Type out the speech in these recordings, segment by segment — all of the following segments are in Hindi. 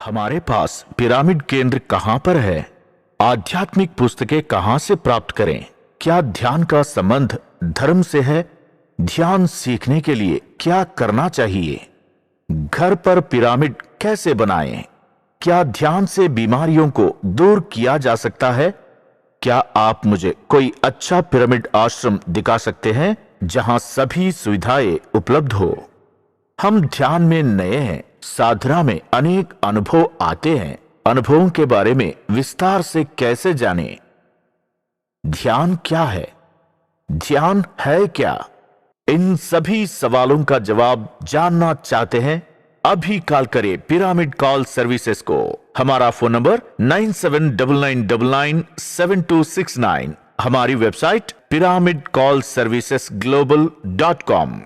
हमारे पास पिरामिड केंद्र कहाँ पर है? आध्यात्मिक पुस्तकें कहाँ से प्राप्त करें? क्या ध्यान का संबंध धर्म से है? ध्यान सीखने के लिए क्या करना चाहिए? घर पर पिरामिड कैसे बनाएं? क्या ध्यान से बीमारियों को दूर किया जा सकता है? क्या आप मुझे कोई अच्छा पिरामिड आश्रम दिखा सकते हैं जहां सभी सुविधाएं उपलब्ध हो? हम ध्यान में नए हैं, साधना में अनेक अनुभव आते हैं। अनुभवों के बारे में विस्तार से कैसे जानें? ध्यान क्या है? ध्यान है क्या? इन सभी सवालों का जवाब जानना चाहते हैं? अभी कॉल करें पिरामिड कॉल सर्विसेज को। हमारा फोन नंबर 9799997269। हमारी वेबसाइट pyramidcallservicesglobal.com।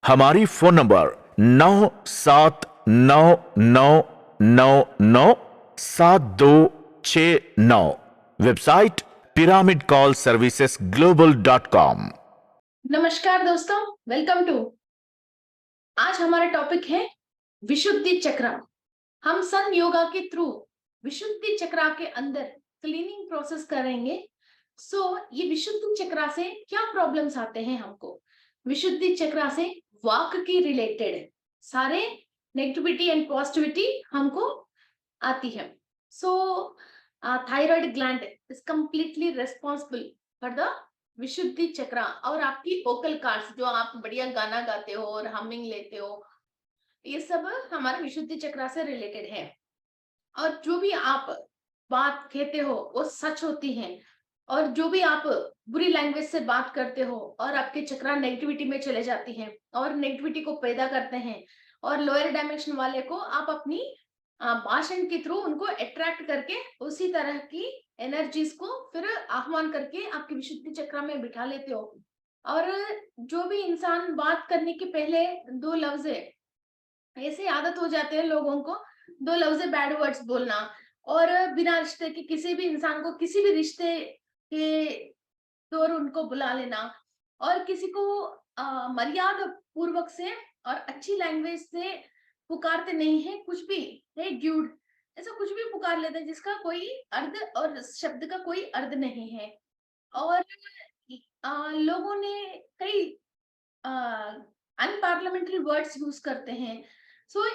हमारी फोन नंबर 9799997269। Website pyramidcallservicesglobal.com। नमस्कार दोस्तों, वेलकम टू। आज हमारा टॉपिक है विशुद्धि चक्र। हम सन योगा के थ्रू विशुद्धि चक्र के अंदर क्लीनिंग प्रोसेस करेंगे। ये विशुद्धि चक्र से क्या प्रॉब्लम्स आते हैं हमको? विशुद्धि चक्र से वाक की रिलेटेड सारे नेगेटिविटी एंड पॉजिटिविटी हमको आती है। Thyroid gland is completely responsible for the Vishuddhi chakra. और आपकी वोकल कार्ड्स, जो आप बढ़िया गाना गाते हो और हमिंग लेते हो, ये सब हमारा विशुद्धि चक्र से रिलेटेड है। और जो भी आप बात कहते हो वो सच होती है। और जो भी आप बुरी लैंग्वेज से बात करते हो और आपके चक्र नेगेटिविटी में चले जाती हैं और नेगेटिविटी को पैदा करते हैं, और लोअर डायमेंशन वाले को आप अपनी भाषण के थ्रू उनको अट्रैक्ट करके उसी तरह की एनर्जीज को फिर आह्वान करके आपके विशुद्धि चक्र में बिठा लेते हो। और जो भी इंसान बात करने के पहले दो लफ्ज ऐसे आदत हो जाते हैं लोगों को, दो लफ्ज बैड वर्ड्स बोलना, और बिना रिश्ते के किसी भी इंसान को किसी भी रिश्ते के तौर उनको बुला लेना, और किसी को मर्यादा पूर्वक से और अच्छी लैंग्वेज से पुकारते नहीं है। कुछ भी हे ड्यूड ऐसा कुछ भी पुकार लेते हैं जिसका कोई अर्थ और शब्द का कोई अर्थ नहीं है। और लोगों ने कई अनपार्लियामेंट्री वर्ड्स यूज करते हैं।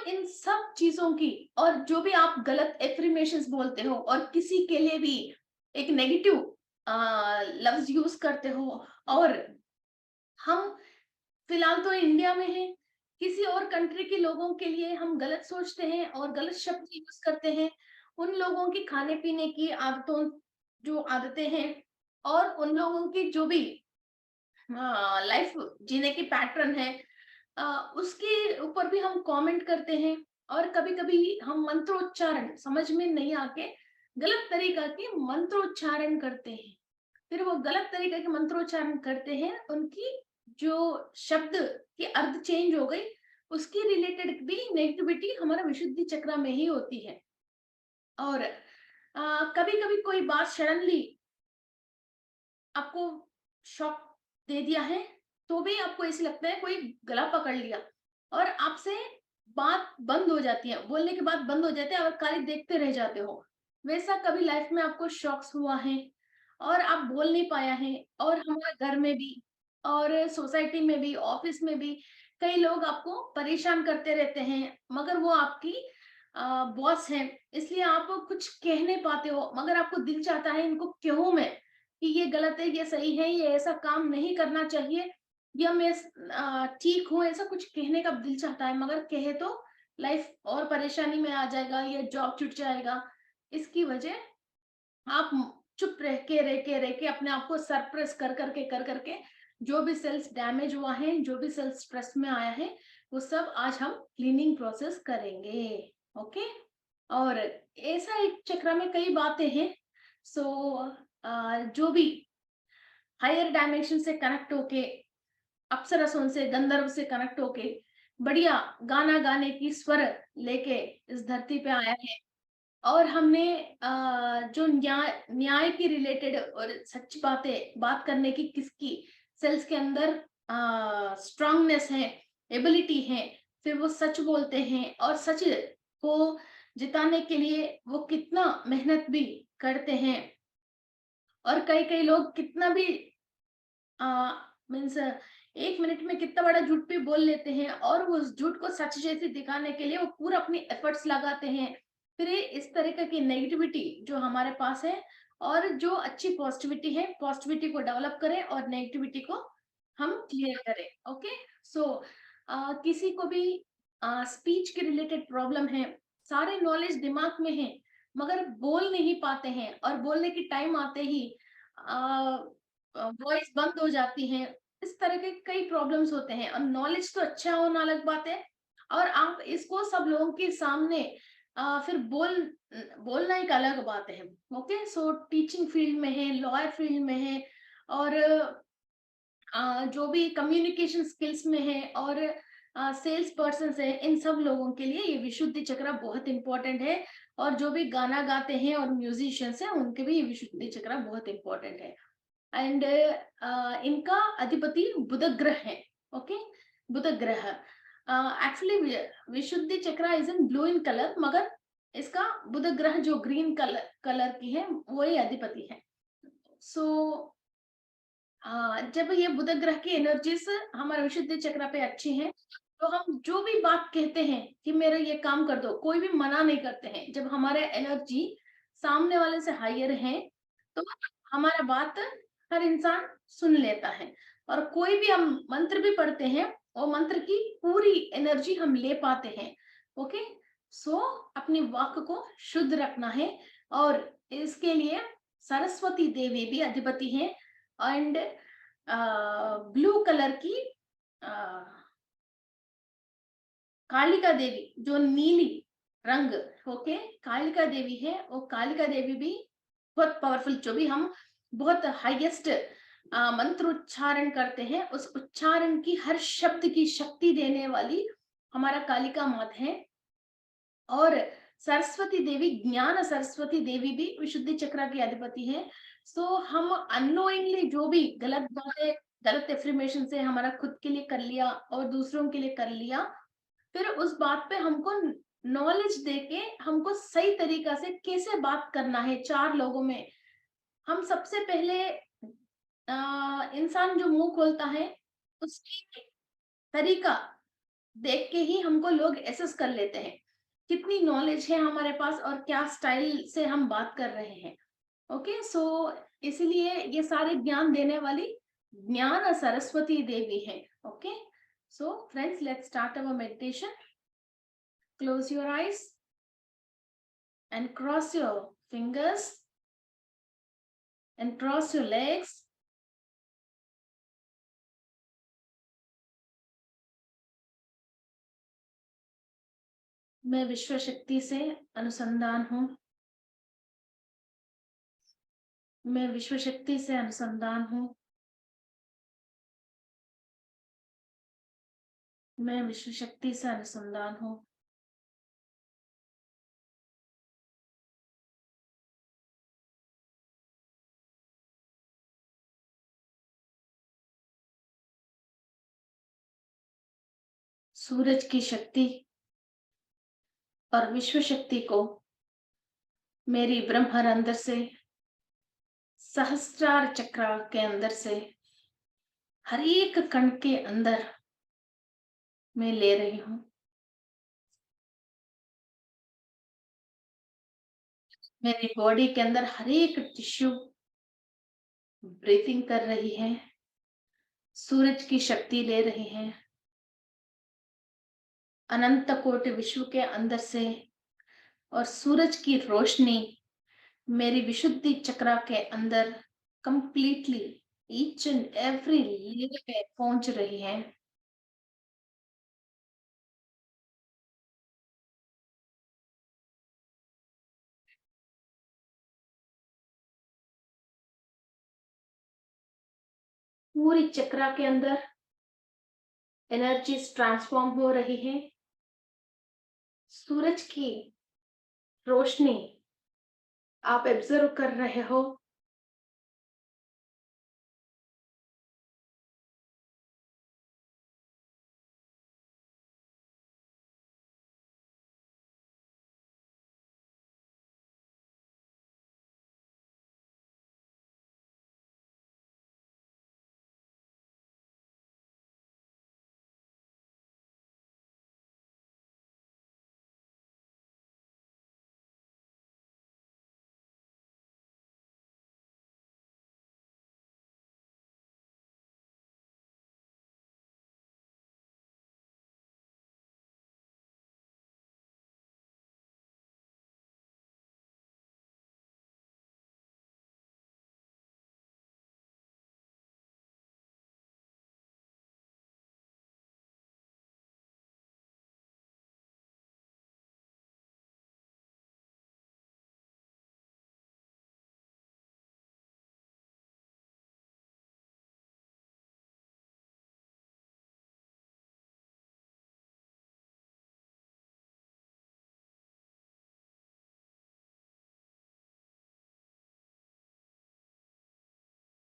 इन सब चीजों की, और जो भी आप गलत एफर्मेशंस बोलते हो और किसी के लिए भी एक नेगेटिव लफ्ज यूज करते हो, और हम फिलहाल तो इंडिया में हैं, किसी और कंट्री के लोगों के लिए हम गलत सोचते हैं और गलत शब्द यूज करते हैं। उन लोगों की खाने पीने की आदतों, जो आदतें हैं, और उन लोगों की जो भी लाइफ जीने की पैटर्न है, उसके ऊपर भी हम कमेंट करते हैं। और कभी-कभी हम मंत्रोच्चारण समझ में नहीं आके गलत तरीका के मंत्रोच्चारण करते हैं। फिर वो गलत तरीके के मंत्रोच्चारण करते हैं, उनकी जो शब्द की अर्थ चेंज हो गई, उसकी रिलेटेड भी नेगेटिविटी हमारा विशुद्धि चक्र में ही होती है। और कभी-कभी कोई बात सडनली आपको शॉक दे दिया है, तो भी आपको ऐसे लगता है कोई गला पकड़ लिया, और आपसे बात बंद हो जाती है, बोलने के बाद बंद हो जाते हैं और खाली देखते रह जाते हो। वैसा कभी लाइफ में आपको शॉक्स हुआ है और आप बोल नहीं पाया है? और हमारे घर में भी और सोसाइटी में भी, ऑफिस में भी कई लोग आपको परेशान करते रहते हैं, मगर वो आपकी बॉस हैं, इसलिए आप कुछ कह नहीं पाते हो, मगर आपको दिल चाहता है इनको कहूँ मैं कि ये गलत है, ये सही है, ये ऐसा काम नहीं करना चाहिए, या मैं ठीक हूँ, ऐसा कुछ कहने का दिल चाहता है, मगर कहे तो लाइफ और परेशानी में आ जाएगा या जॉब छूट जाएगा। इसकी वजह आप चुप रह के अपने आप को सरप्रेस कर करके जो भी सेल्स डैमेज हुआ है, जो भी सेल्स स्ट्रेस में आया है, वो सब आज हम क्लीनिंग प्रोसेस करेंगे। ओके। और ऐसा एक चक्र में कई बातें हैं। सो जो भी हायर डायमेंशन से कनेक्ट होके, अप्सरसों से, गंधर्व से कनेक्ट होके बढ़िया गाना गाने की स्वर लेके इस धरती पे आया है, और हमने जो न्याय न्याय की रिलेटेड और सच्ची बातें बात करने की, किसकी सेल्स के अंदर स्ट्रांगनेस है, एबिलिटी है, फिर वो सच बोलते हैं और सच को जिताने के लिए वो कितना मेहनत भी करते हैं, और कई-कई लोग कितना भी मीन्स 1 मिनट में कितना बड़ा झूठ भी बोल लेते हैं, और वो उस झूठ को सच जैसे दिखाने के लिए वो पूरा अपनी एफर्ट्स लगाते हैं। फिर ये इस तरीके की नेगेटिविटी जो हमारे पास है, और जो अच्छी पॉजिटिविटी है, पॉजिटिविटी को डेवलप करें और नेगेटिविटी को हम क्लियर करें। ओके, सो किसी को भी स्पीच के रिलेटेड प्रॉब्लम है, सारे नॉलेज दिमाग में है, मगर बोल नहीं पाते हैं, और बोलने की टाइम आते ही वॉइस बंद हो जाती है। इस तरह के कई प्रॉब्लम्स होते हैं, और नॉलेज तो अच्छा होना अलग बात है, और आप इसको सब लोगों के सामने फिर बोलना एक अलग बात है। ओके, सो टीचिंग फील्ड में है, लॉयर फील्ड में है, और जो भी कम्युनिकेशन स्किल्स में है, और सेल्स पर्सन है, इन सब लोगों के लिए ये विशुद्धि चक्र बहुत इंपॉर्टेंट है। और जो भी गाना गाते हैं और म्यूजिशियंस हैं, उनके भी ये विशुद्धि चक्र बहुत इंपॉर्टेंट है। एंड इनका अधिपति बुध ग्रह है। ओके, बुध ग्रह एक्चुअली विशुद्धि चक्र is in blue in colour, मगर इसका बुध ग्रह जो ग्रीन कलर की है, वही अधिपति है। सो जब ये बुध ग्रह की एनर्जीज हमारे विशुद्धि चक्र पे अच्छी हैं, तो हम जो भी बात कहते हैं कि मेरा ये काम कर दो, कोई भी मना नहीं करते हैं। जब हमारे एनर्जी सामने वाले से हायर है, तो हमारा बात हर इंसान सुन लेता है, और कोई भी हम मंत्र भी पढ़ते हैं, और मंत्र की पूरी एनर्जी हम ले पाते हैं। ओके, सो अपनी वाक को शुद्ध रखना है, और इसके लिए सरस्वती देवी भी अधिपति हैं। एंड ब्लू कलर की कालिका देवी, जो नीली रंग, ओके, कालिका देवी है, वो कालिका देवी भी बहुत पावरफुल, जो भी हम बहुत हाईएस्ट मंत्र उच्चारण करते हैं, उस उच्चारण की हर शब्द की शक्ति देने वाली हमारा कालिका मात है। और सरस्वती देवी, ज्ञान सरस्वती देवी भी विशुद्धि चक्र की अधिपति है। सो हम अननोइंगली जो भी गलत बातें, गलत एफर्मेशन से हमारा खुद के लिए कर लिया और दूसरों के लिए कर लिया, फिर उस बात पे हमको नॉलेज देके हमको सही तरीका से कैसे बात करना है 4 लोगों में। हम सबसे पहले इंसान जो मुंह खोलता है, उसकी तरीका देख के ही हमको लोग एसेस कर लेते हैं, कितनी नॉलेज है हमारे पास और क्या स्टाइल से हम बात कर रहे हैं। ओके, सो इसलिए ये सारे ज्ञान देने वाली ज्ञान सरस्वती देवी है। Okay, so friends, let's start our meditation. Close your eyes and cross your fingers and cross your legs. मैं विश्व शक्ति से अनुसंधान हूँ। मैं विश्व शक्ति से अनुसंधान हूँ। मैं विश्व शक्ति से अनुसंधान हूँ। सूरज की शक्ति और विश्व शक्ति को मेरी ब्रह्मांड अंदर से, सहस्त्रार चक्र के अंदर से, हर एक कण के अंदर मैं ले रही हूँ। मेरी बॉडी के अंदर हर एक टिश्यू ब्रीथिंग कर रही है, सूरज की शक्ति ले रही है। अनंत कोटि विश्व के अंदर से, और सूरज की रोशनी मेरी विशुद्धि चक्र के अंदर completely each and every layer पे पहुंच रही है। पूरी चक्र के अंदर एनर्जीज ट्रांसफॉर्म हो रही है। सूरज की रोशनी आप ऑब्जर्व कर रहे हो।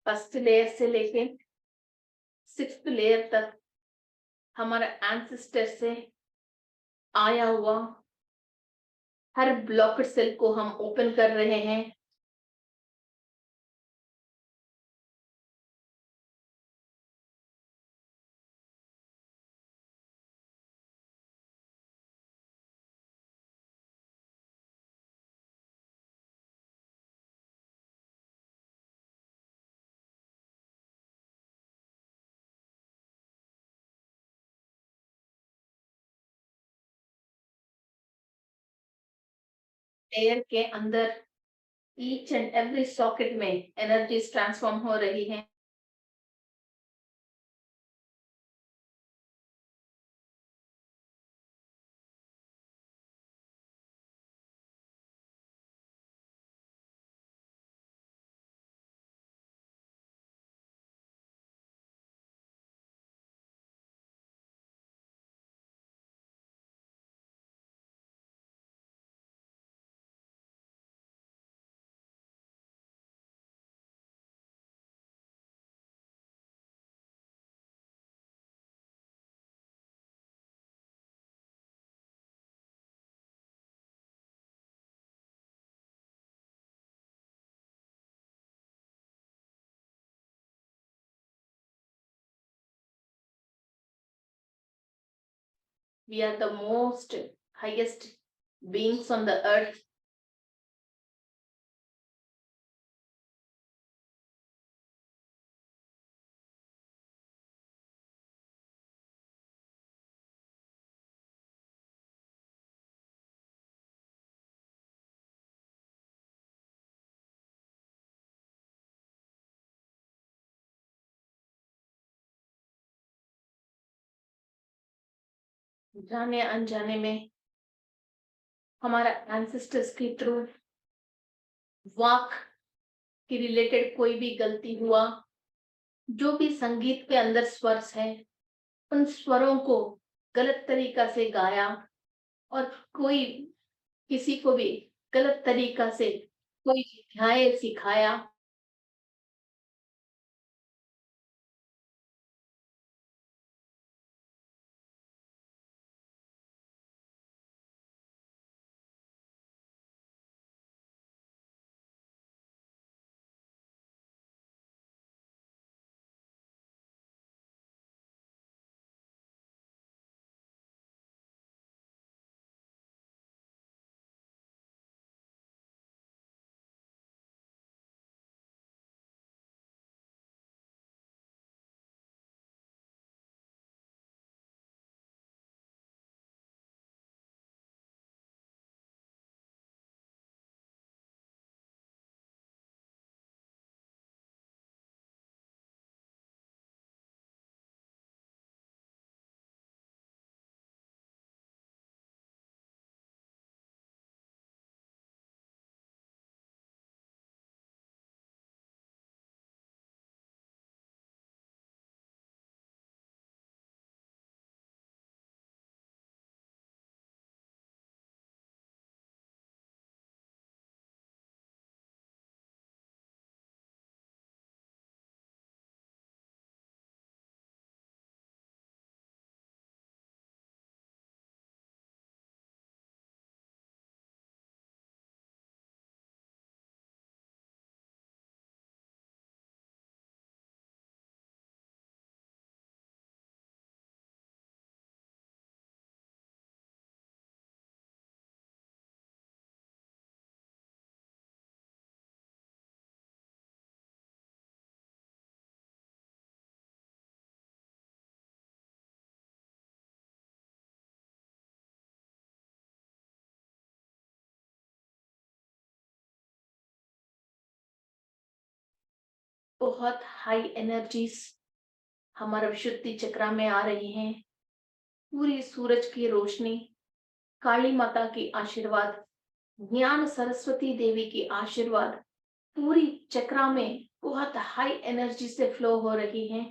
फर्स्ट लेयर से लेके सिक्स्थ लेयर तक हमारा एंसेस्टर से आया हुआ हर ब्लॉकेड सेल को हम ओपन कर रहे हैं। एयर के अंदर ईच एंड एवरी सॉकेट में एनर्जीज ट्रांसफॉर्म हो रही है। We are the most highest beings on the earth. जाने अनजाने में हमारा एंसेस्टर्स के थ्रू वाक के रिलेटेड कोई भी गलती हुआ, जो भी संगीत के अंदर स्वर्स है, उन स्वरों को गलत तरीका से गाया और कोई किसी को भी गलत तरीका से कोई ध्याय सिखाया, बहुत हाई एनर्जीज हमारा विशुद्धि चक्रा में आ रही हैं। पूरी सूरज की रोशनी, काली माता की आशीर्वाद, ज्ञान सरस्वती देवी की आशीर्वाद पूरी चक्रा में बहुत हाई एनर्जी से फ्लो हो रही है।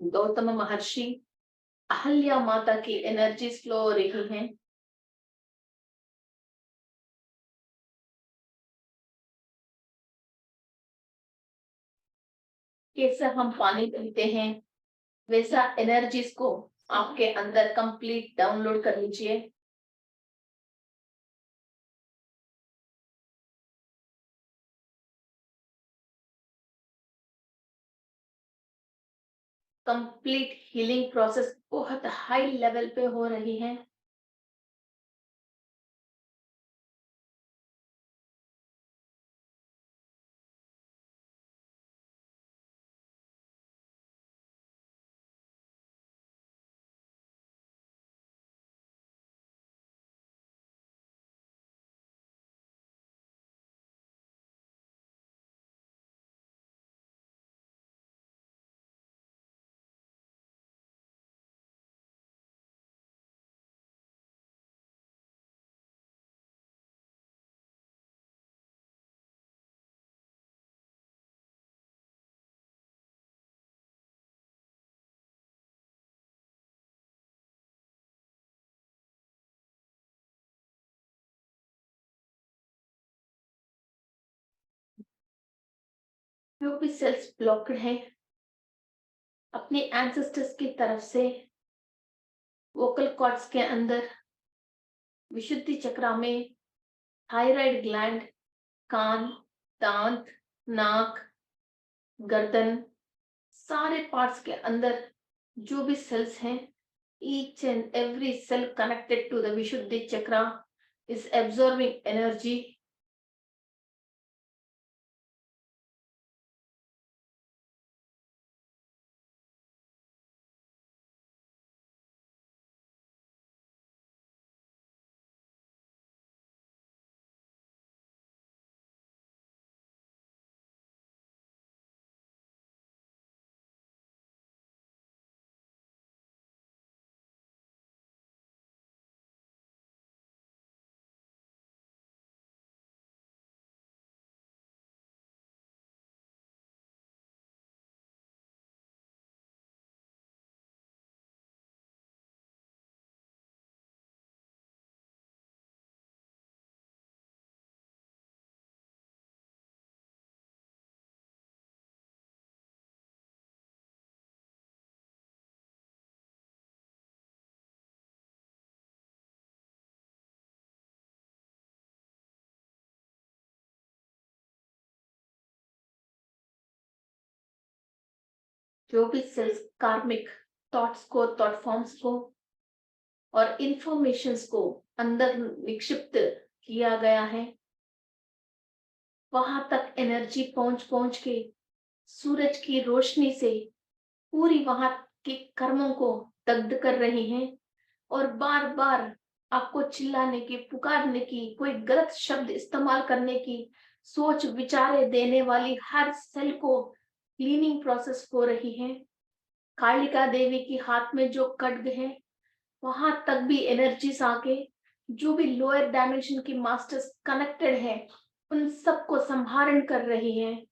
गौतम महर्षि, अहल्या माता की एनर्जीज फ्लो हो रही हैं। कैसे हम पानी पीते हैं, वैसा एनर्जीज को आपके अंदर कंप्लीट डाउनलोड कर लीजिए। कंप्लीट हीलिंग प्रोसेस बहुत हाई लेवल पे हो रही है। जो भी सेल्स ब्लॉक्ड है अपने एंसेस्टर्स की तरफ से, वोकल कॉर्ड्स के अंदर, विशुद्धि चक्रा में, थायराइड ग्लैंड, कान, दांत, नाक, गर्दन, सारे पार्ट्स के अंदर जो भी सेल्स हैं, each and every cell connected to the Vishuddhi chakra is absorbing energy. जो भी सेल्स कार्मिक थॉट्स को, थॉट फॉर्म्स को और इंफॉर्मेशंस को अंदर निक्षिप्त किया गया है, वहां तक एनर्जी पहुंच पहुंच के सूरज की रोशनी से पूरी वहां के कर्मों को दग्ध कर रही हैं। और बार बार आपको चिल्लाने की, पुकारने की, कोई गलत शब्द इस्तेमाल करने की, सोच विचारे देने वाली हर सेल को क्लीनिंग प्रोसेस हो रही है। कालिका देवी की हाथ में जो खड्ग है, वहां तक भी एनर्जीज आके जो भी लोअर डायमेंशन की मास्टर्स कनेक्टेड है, उन सबको संहारण कर रही है।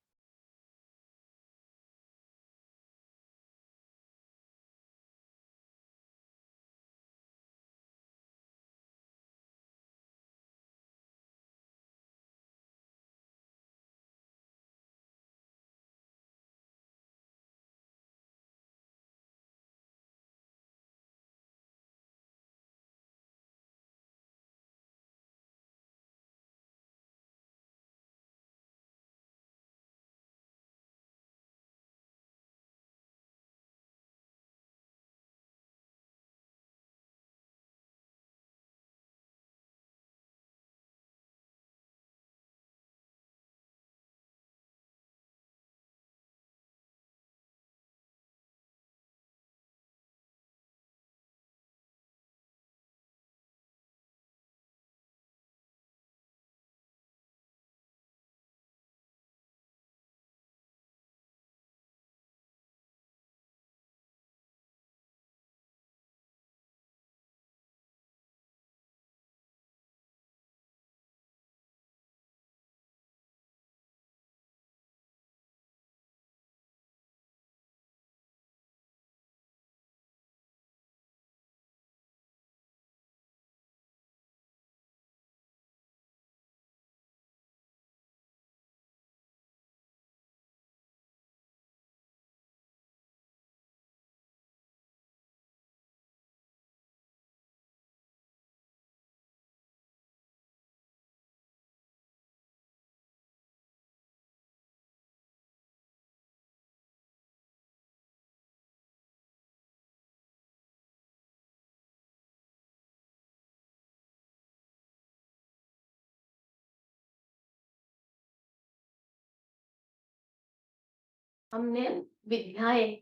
हमने विद्याएं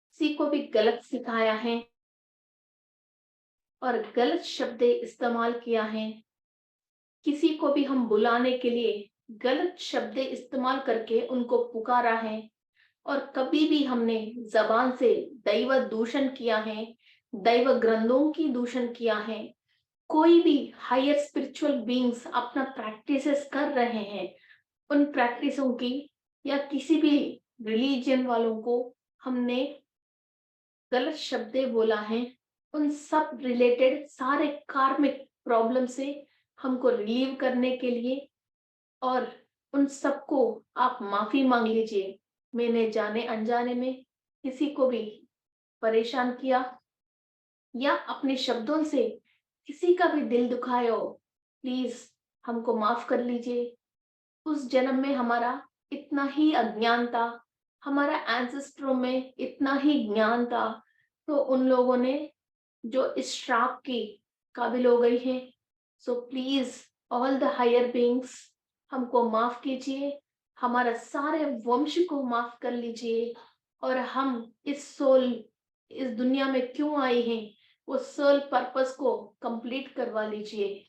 किसी को भी गलत सिखाया है और गलत शब्द इस्तेमाल किया है, किसी को भी हम बुलाने के लिए गलत शब्द इस्तेमाल करके उनको पुकारा है, और कभी भी हमने जबान से दैव दूषण किया है, दैव ग्रंथों की दूषण किया है। कोई भी हायर स्पिरिचुअल बीइंग्स अपना प्रैक्टिसेस कर रहे हैं, उन प्रैक्टिसों की या किसी भी रिलीजन वालों को हमने गलत शब्द बोला है, उन सब रिलेटेड सारे कार्मिक प्रॉब्लम से हमको रिलीव करने के लिए, और उन सबको आप माफी मांग लीजिए। मैंने जाने अनजाने में किसी को भी परेशान किया या अपने शब्दों से किसी का भी दिल दुखाया हो, प्लीज हमको माफ कर लीजिए। उस जन्म में हमारा इतना ही अज्ञान था, हमारा एंसेस्टरों में इतना ही ज्ञान था, तो उन लोगों ने जो इस श्राप की काबिल हो गई है। So please all the higher beings हमको माफ कीजिए, हमारा सारे वंश को माफ कर लीजिए, और हम इस सोल इस दुनिया में क्यों आए हैं वो सोल पर्पस को कंप्लीट करवा लीजिए।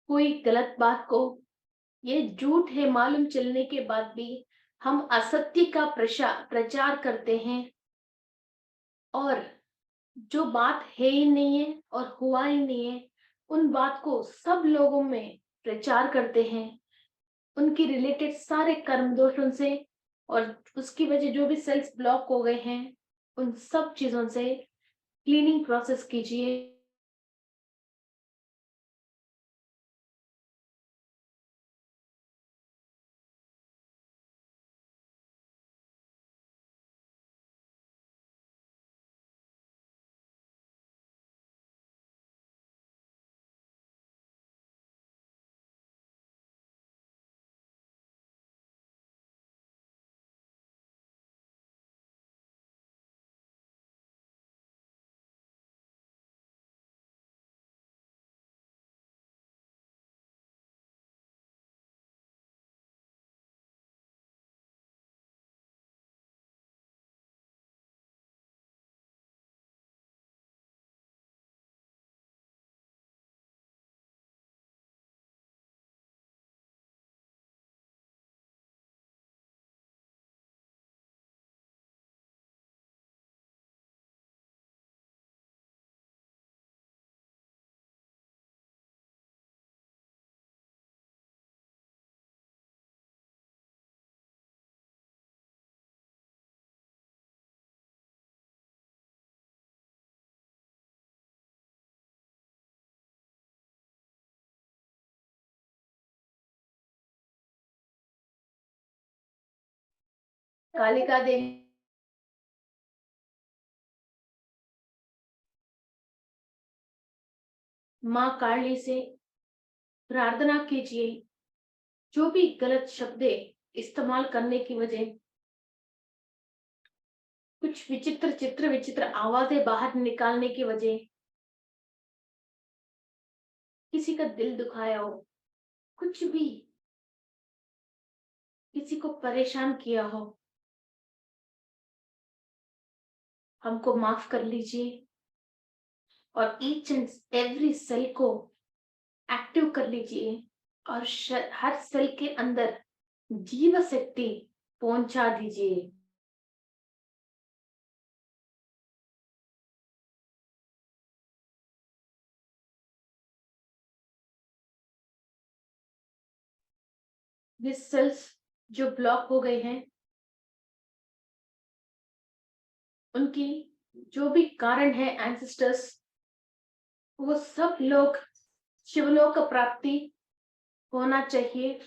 कोई गलत बात को ये झूठ है मालूम चलने के बाद भी हम असत्य का प्रचार करते हैं, और जो बात है ही नहीं है और हुआ ही नहीं है उन बात को सब लोगों में प्रचार करते हैं, उनकी रिलेटेड सारे कर्म दोषों से, और उसकी वजह जो भी सेल्स ब्लॉक हो गए हैं उन सब चीजों से क्लीनिंग प्रोसेस कीजिए। कालिका देवी माँ काली से प्रार्थना कीजिए, जो भी गलत शब्दें इस्तेमाल करने की वजह कुछ विचित्र आवाजें बाहर निकालने की वजह किसी का दिल दुखाया हो, कुछ भी किसी को परेशान किया हो, हमको माफ कर लीजिए और ईच एंड एवरी सेल को एक्टिव कर लीजिए और हर सेल के अंदर जीव शक्ति पहुंचा दीजिए। वे सेल्स जो ब्लॉक हो गए हैं, उनकी जो भी कारण है एंसेस्टर्स, वो सब लोग शिवलोक प्राप्ति होना चाहिए।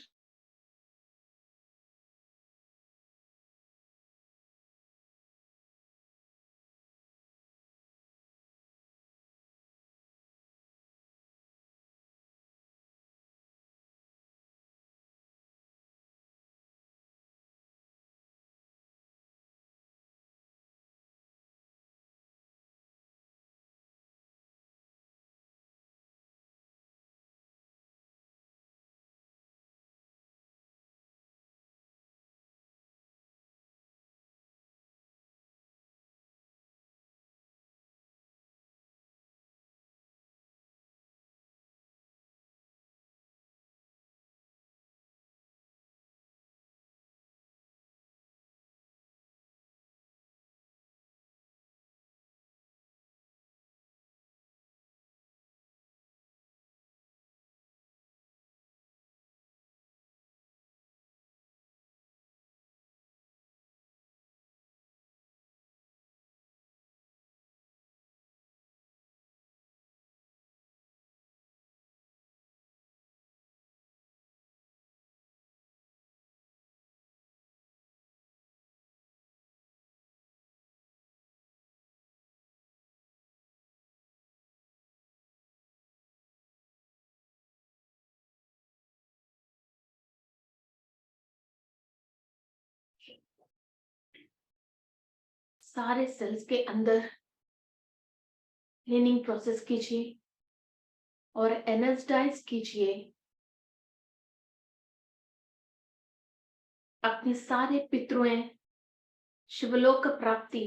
सारे सेल्स के अंदर क्लीनिंग प्रोसेस कीजिए और एनर्जाइज कीजिए अपने सारे पितरों शिवलोक प्राप्ति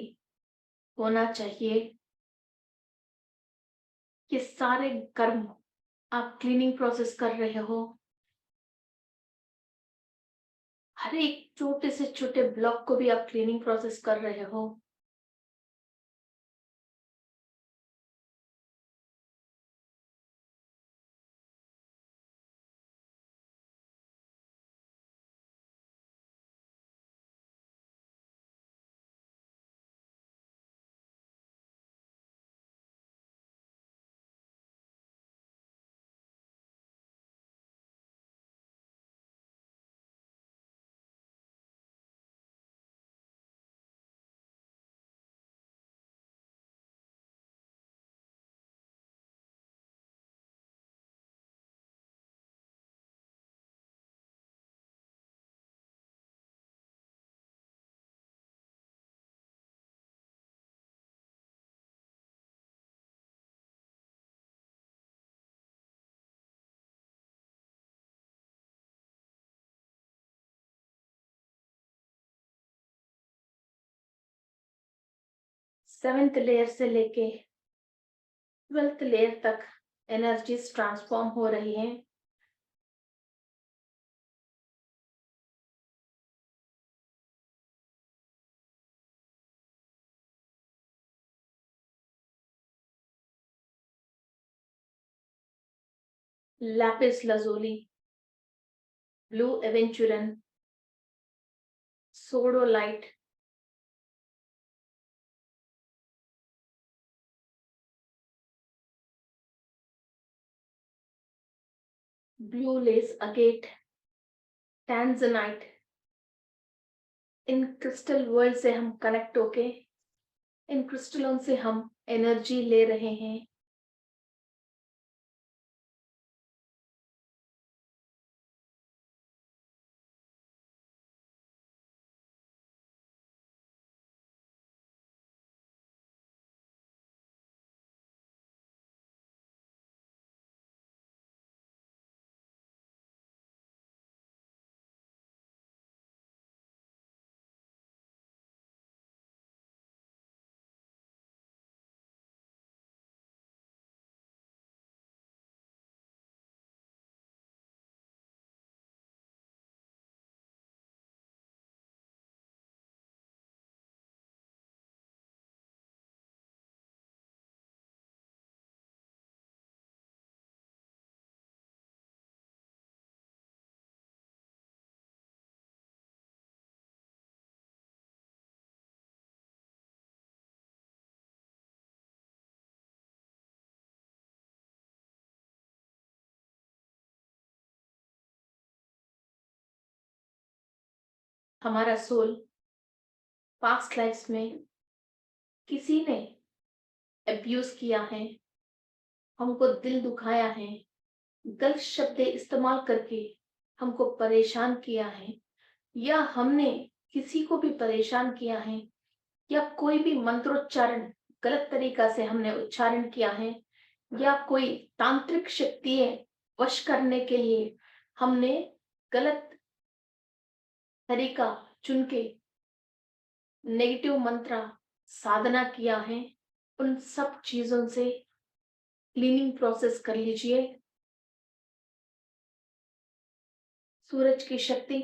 होना चाहिए। ये सारे कर्म आप क्लीनिंग प्रोसेस कर रहे हो, हर एक छोटे से छोटे ब्लॉक को भी आप क्लीनिंग प्रोसेस कर रहे हो। सेवेंथ लेयर से लेके ट्वेल्थ लेयर तक एनर्जीज ट्रांसफॉर्म हो रही हैं। Lapis lazuli, blue aventurine, sodalite, blue lace agate, tanzanite, इन क्रिस्टल वर्ल्ड से हम कनेक्ट होके इन क्रिस्टलों से हम एनर्जी ले रहे हैं। हमारा सोल पास्ट लाइफ्स में किसी ने अब्यूज किया है, हमको दिल दुखाया है, गलत शब्द इस्तेमाल करके हमको परेशान किया है, या हमने किसी को भी परेशान किया है, या कोई भी मंत्रोच्चारण गलत तरीका से हमने उच्चारण किया है, या कोई तांत्रिक शक्तियां वश करने के लिए हमने गलत तरीका चुन के नेगेटिव मंत्र साधना किया है, उन सब चीजों से क्लीनिंग प्रोसेस कर लीजिए। सूरज की शक्ति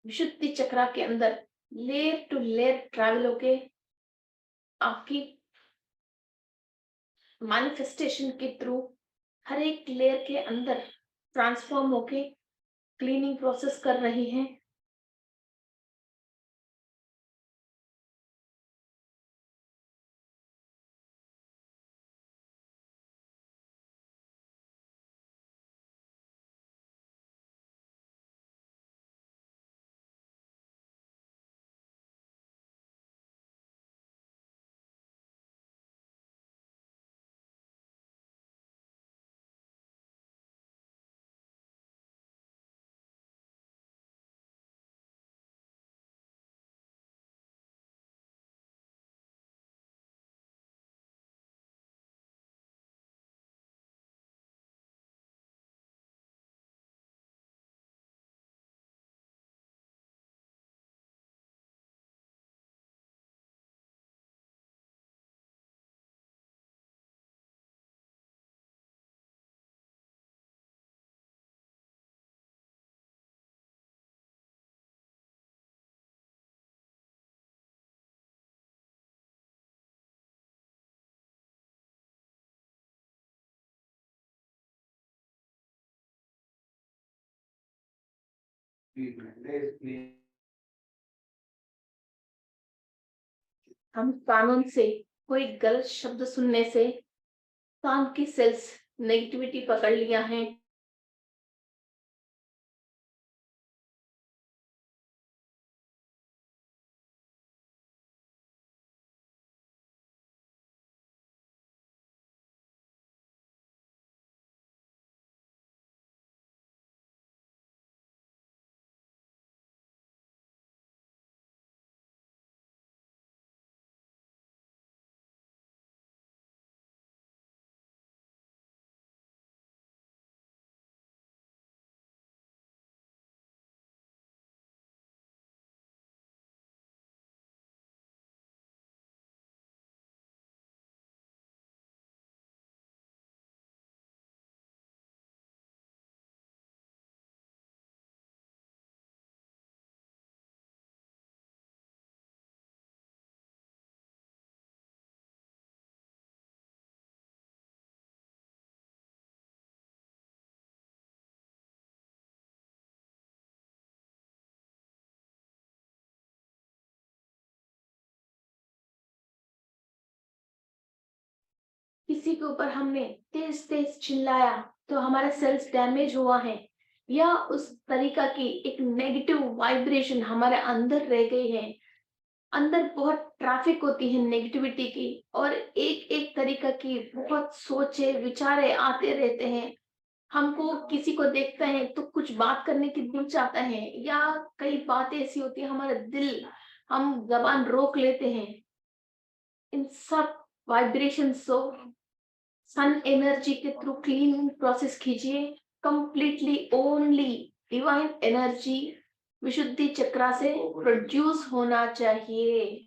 विशुद्धि चक्रा के अंदर लेयर टू लेयर ट्रैवल होके आपकी मैनिफेस्टेशन के थ्रू हर एक लेयर के अंदर ट्रांसफॉर्म होके क्लीनिंग प्रोसेस कर रही है। हम कानून से कोई गलत शब्द सुनने से कान की सेल्स नेगेटिविटी पकड़ लिया है, किसी के ऊपर हमने तेज तेज चिल्लाया तो हमारा सेल्स डैमेज हुआ है, या उस तरीका की एक नेगेटिव वाइब्रेशन हमारे अंदर रह गई है। अंदर बहुत ट्रैफिक होती है नेगेटिविटी की, और एक एक तरीका की बहुत सोचे विचारे आते रहते हैं। हमको किसी को देखते हैं तो कुछ बात करने की दिल चाहता है, या कई बातें ऐसी होती है हमारा दिल, हम जबान रोक लेते हैं। इन सब वाइब्रेशन को सन एनर्जी के थ्रू क्लीनिंग प्रोसेस कीजिए। कंप्लीटली ओनली डिवाइन एनर्जी विशुद्धि चक्रा से प्रोड्यूस होना चाहिए।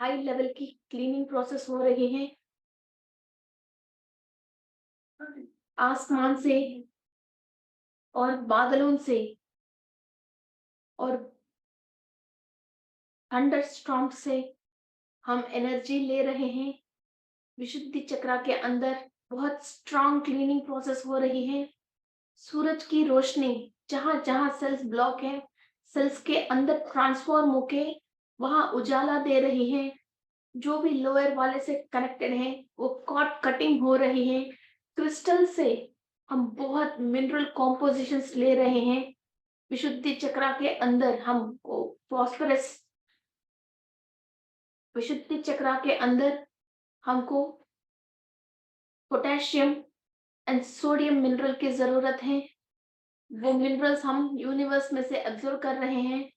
हाई लेवल की क्लीनिंग प्रोसेस हो रही है। आसमान से और बादलों से और थंडर स्टॉर्म से हम एनर्जी ले रहे हैं। विशुद्धि चक्रा के अंदर बहुत स्ट्रांग क्लीनिंग प्रोसेस हो रही है। सूरज की रोशनी जहां जहां सेल्स ब्लॉक है, सेल्स के अंदर ट्रांसफॉर्म होके वहां उजाला दे रही है। जो भी लोअर वाले से कनेक्टेड है वो कॉर्ड कटिंग हो रही है। क्रिस्टल से हम बहुत मिनरल कॉम्पोजिशंस ले रहे हैं। विशुद्धि चक्रा के अंदर हमको फॉस्फोरस, विशुद्धि चक्रा के अंदर हमको पोटेशियम एंड सोडियम मिनरल की जरूरत है। वो मिनरल्स हम यूनिवर्स में से एब्जॉर्ब कर रहे हैं।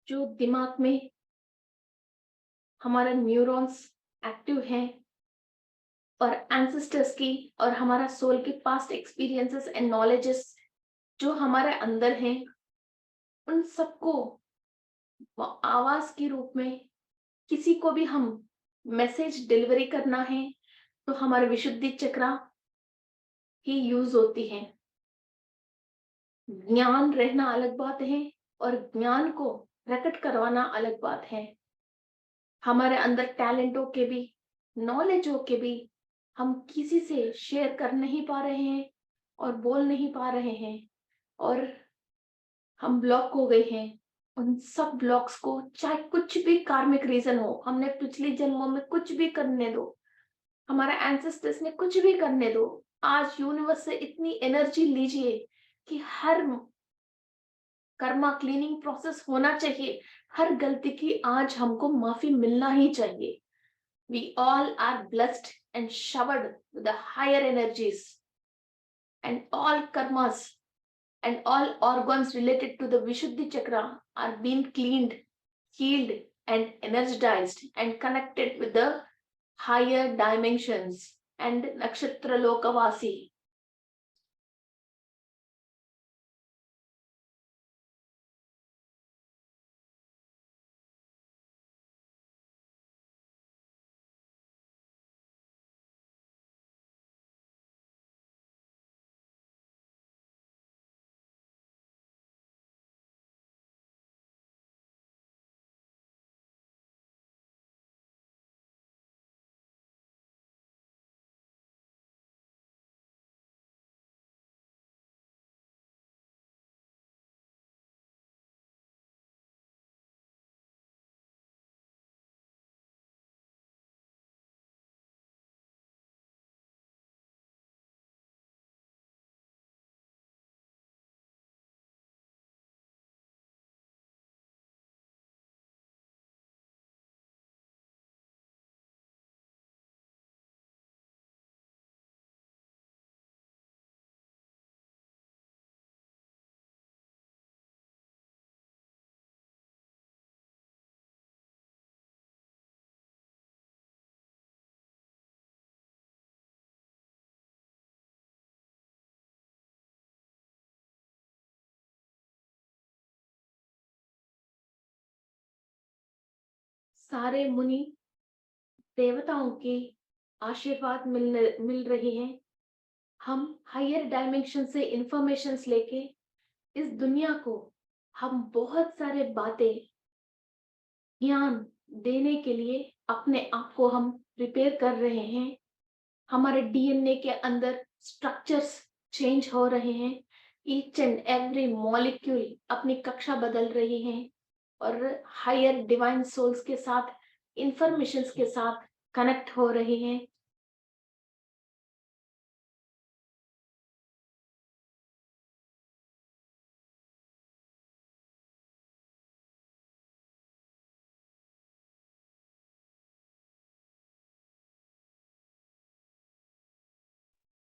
जो दिमाग में हमारा न्यूरॉन्स एक्टिव हैं और एंसेस्टर्स की और हमारा सोल के पास्ट एक्सपीरियंसेस एंड नॉलेजेस जो हमारे अंदर हैं, उन सबको आवाज के रूप में किसी को भी हम मैसेज डिलीवरी करना है तो हमारे विशुद्धि चक्रा ही यूज होती है। ज्ञान रहना अलग बात है और ज्ञान को प्रकट करवाना अलग बात है। हमारे अंदर टैलेंटों के भी, नॉलेजों के भी हम किसी से शेयर कर नहीं पा रहे हैं और बोल नहीं पा रहे हैं और हम ब्लॉक हो गए हैं। उन सब ब्लॉक्स को, चाहे कुछ भी कार्मिक रीजन हो, हमने पिछले जन्मों में कुछ भी करने दो, हमारा एंसेस्टर्स ने कुछ भी करने दो, आज यूनिवर्स से इतनी एनर्जी लीजिए कि हर कर्मा क्लीनिंग प्रोसेस होना चाहिए। हर गलती की आज हमको माफी मिलना ही चाहिए। We all are blessed and showered with the higher energies, and all karmas and all organs related to the Vishuddhi chakra are being cleaned, healed, and energized and connected with the higher dimensions and Nakshatra Lokavasi. सारे मुनि देवताओं के आशीर्वाद मिल रही हैं। हम हायर डायमेंशन से इंफॉर्मेशंस लेके इस दुनिया को हम बहुत सारे बातें ज्ञान देने के लिए अपने आप को हम प्रिपेयर कर रहे हैं। हमारे डीएनए के अंदर स्ट्रक्चर्स चेंज हो रहे हैं। ईच एंड एवरी मॉलिक्यूल अपनी कक्षा बदल रही है और हायर डिवाइन सोल्स के साथ इंफॉर्मेशंस के साथ कनेक्ट हो रहे हैं।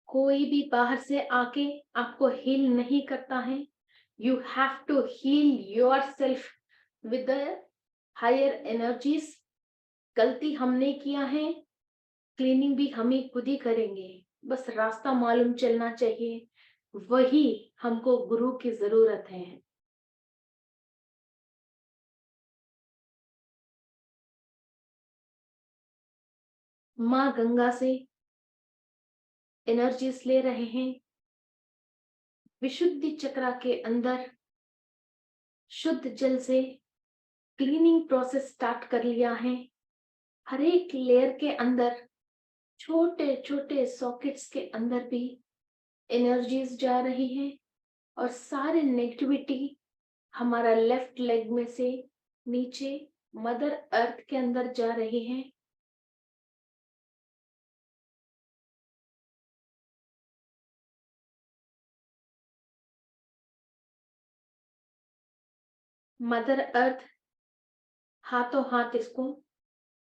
कोई भी बाहर से आके आपको हील नहीं करता है। You have to heal yourself with the higher energies. गलती हमने किया है, क्लीनिंग भी हम ही खुद ही करेंगे। बस रास्ता मालूम चलना चाहिए, वही हमको गुरु की जरूरत है। माँ गंगा से एनर्जीज ले रहे हैं। विशुद्धि चक्रा के अंदर शुद्ध जल से क्लीनिंग प्रोसेस स्टार्ट कर लिया है। हर एक लेयर के अंदर छोटे छोटे सॉकेट्स के अंदर भी एनर्जीज जा रही हैं और सारे नेगेटिविटी हमारा लेफ्ट लेग में से नीचे मदर अर्थ के अंदर जा रही है। मदर अर्थ हाथों हाथ इसको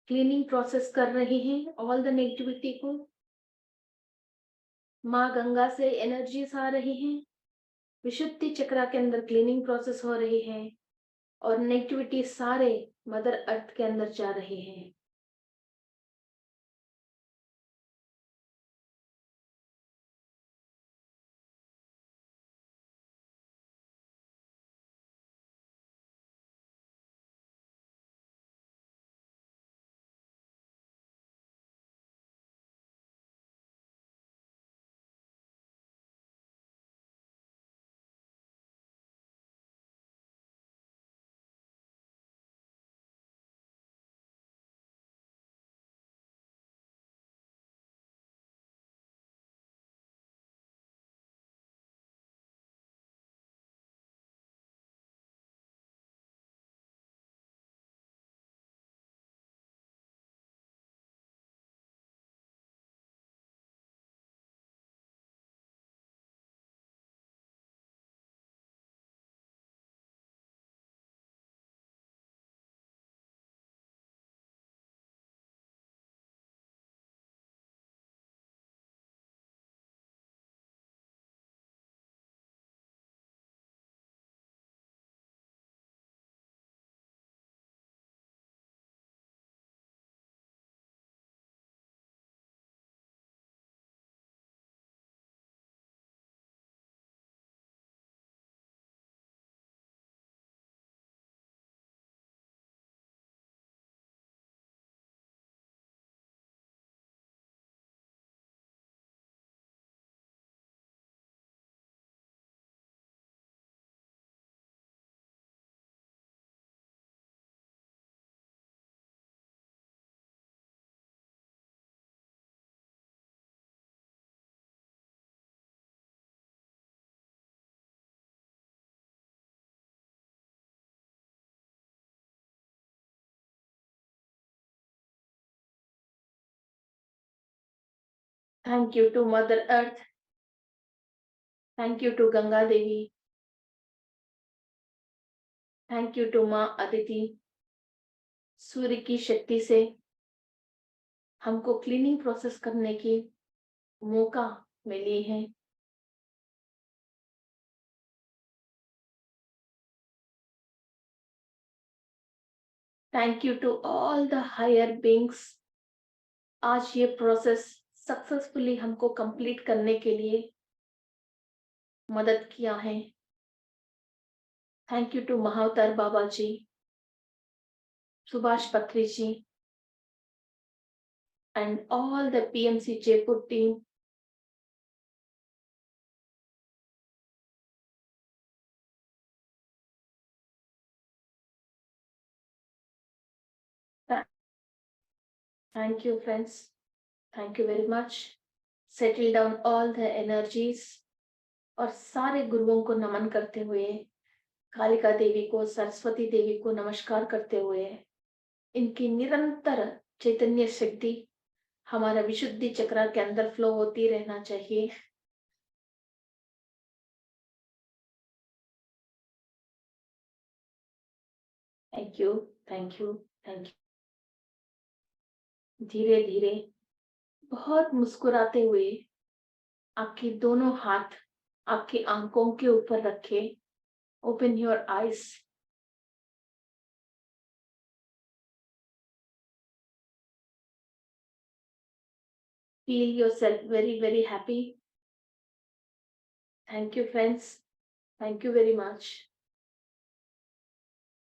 क्लीनिंग प्रोसेस कर रही है, ऑल द नेगेटिविटी को। माँ गंगा से एनर्जीज आ रही हैं, विशुद्धि चक्रा के अंदर क्लीनिंग प्रोसेस हो रही है और नेगेटिविटी सारे मदर अर्थ के अंदर जा रही है। Thank you to mother earth, thank you to Ganga Devi, thank you to माँ अदिति। सूर्य की शक्ति से हमको क्लीनिंग प्रोसेस करने की मौका मिली है। Thank you to all the higher beings. आज ये प्रोसेस सक्सेसफुली हमको कंप्लीट करने के लिए मदद किया है। Thank you to Mahavatar Baba ji. Subhash Patri ji, and all the PMC Jaipur team. Thank you, friends. Thank you very much. Settle down all the energies. और सारे गुरुओं को नमन करते हुए, कालिका देवी को, सरस्वती देवी को नमस्कार करते हुए, इनकी निरंतर चैतन्य शक्ति हमारा विशुद्धि चक्र के अंदर फ्लो होती रहना चाहिए। Thank you, thank you, thank you. धीरे धीरे, बहुत मुस्कुराते हुए, आपकी दोनों हाथ आपकी आंखों के ऊपर रखे। Open your eyes. Feel yourself very, very happy. Thank you, friends. Thank you very much.